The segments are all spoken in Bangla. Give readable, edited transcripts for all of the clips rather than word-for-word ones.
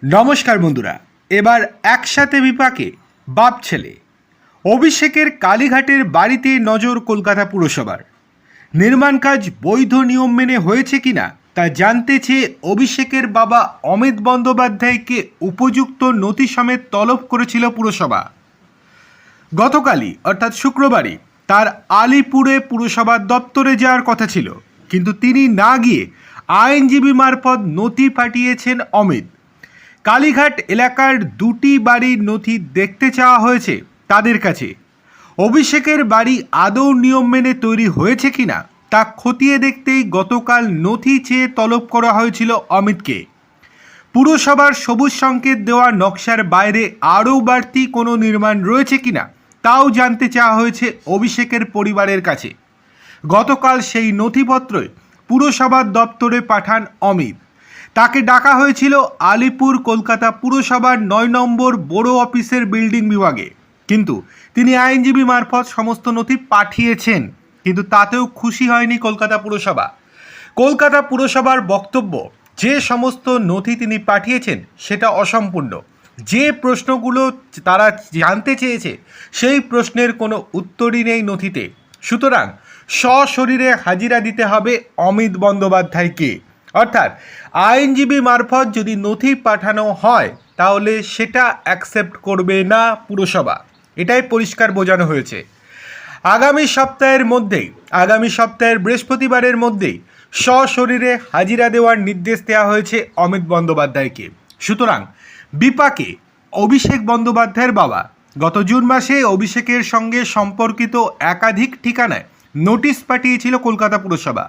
নমস্কার বন্ধুরা, এবার একসাথে বিপাকে বাপ ছেলে। অভিষেকের কালীঘাটের বাড়িতে নজর কলকাতা পুরসভার। নির্মাণ কাজ বৈধ নিয়ম মেনে হয়েছে কিনা তা জানতে চেয়ে অভিষেকের বাবা অমিত বন্দ্যোপাধ্যায়কে উপযুক্ত নথি সমেত তলব করেছিল পুরসভা। গতকালই অর্থাৎ শুক্রবারই তার আলিপুরে পুরসভার দপ্তরে যাওয়ার কথা ছিল, কিন্তু তিনি না গিয়ে আইনজীবী মারফত নথি পাঠিয়েছেন অমিত। কালীঘাট এলাকার দুটি বাড়ির নথি দেখতে চাওয়া হয়েছে তাদের কাছে। অভিষেকের বাড়ি আদৌ নিয়ম মেনে তৈরি হয়েছে কিনা তা খতিয়ে দেখতেই গতকাল নথি চেয়ে তলব করা হয়েছিল অমিতকে। পুরসভার সবুজ সংকেত দেওয়া নকশার বাইরে আরও বাড়তি কোনো নির্মাণ রয়েছে কিনা তাও জানতে চাওয়া হয়েছে অভিষেকের পরিবারের কাছে। গতকাল সেই নথিপত্রই পুরসভার দপ্তরে পাঠান অমিত। তাকে ডাকা হয়েছিল আলিপুর কলকাতা পুরসভার ৯ নম্বর বড়ো অফিসের বিল্ডিং বিভাগে, কিন্তু তিনি আইনজীবী মারফত সমস্ত নথি পাঠিয়েছেন, কিন্তু তাতেও খুশি হয়নি কলকাতা পুরসভা। কলকাতা পুরসভার বক্তব্য, যে সমস্ত নথি তিনি পাঠিয়েছেন সেটা অসম্পূর্ণ। যে প্রশ্নগুলো তারা জানতে চেয়েছে সেই প্রশ্নের কোনো উত্তরই নেই নথিতে। সুতরাং সশরীরে হাজিরা দিতে হবে অমিত বন্দ্যোপাধ্যায়কে। অর্থাৎ আইনজীবী মারফত যদি নথি পাঠানো হয় তাহলে সেটা অ্যাকসেপ্ট করবে না পুরসভা, এটাই পরিষ্কার বোঝানো হয়েছে। আগামী সপ্তাহের বৃহস্পতিবারের মধ্যেই সশরীরে হাজিরা দেওয়ার নির্দেশ দেওয়া হয়েছে অমিত বন্দ্যোপাধ্যায়কে। সুতরাং বিপাকে অভিষেক বন্দ্যোপাধ্যায়ের বাবা। গত জুন মাসে অভিষেকের সঙ্গে সম্পর্কিত একাধিক ঠিকানায় নোটিশ পাঠিয়েছিল কলকাতা পুরসভা।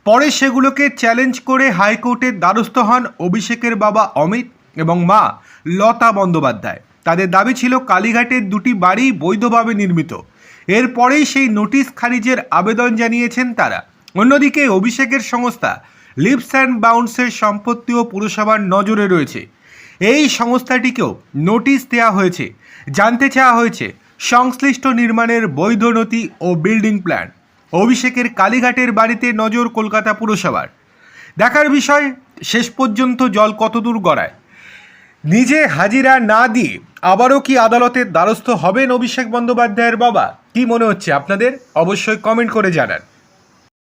পরে সেগুলোকে চ্যালেঞ্জ করে হাইকোর্টের দ্বারস্থ হন অভিষেকের বাবা অমিত এবং মা লতা বন্দ্যোপাধ্যায়। তাদের দাবি ছিল কালীঘাটের দুটি বাড়ি বৈধভাবে নির্মিত। এরপরেই সেই নোটিশ খারিজের আবেদন জানিয়েছেন তারা। অন্যদিকে অভিষেকের সংস্থা লিপস অ্যান্ড বাউন্সের সম্পত্তিও পুরসভার নজরে রয়েছে। এই সংস্থাটিকেও নোটিশ দেওয়া হয়েছে। জানতে চাওয়া হয়েছে সংশ্লিষ্ট নির্মাণের বৈধ নথি ও বিল্ডিং প্ল্যান। অভিষেকের কালীঘাটের বাড়িতে নজর কলকাতা পুরসভার। দেখার বিষয় শেষ পর্যন্ত জল কতদূর গড়ায়। নিজে হাজিরা না দিয়ে আবারও কি আদালতের দ্বারস্থ হবেন অভিষেক বন্দ্যোপাধ্যায়ের বাবা? কি মনে হচ্ছে আপনাদের? অবশ্যই কমেন্ট করে জানান।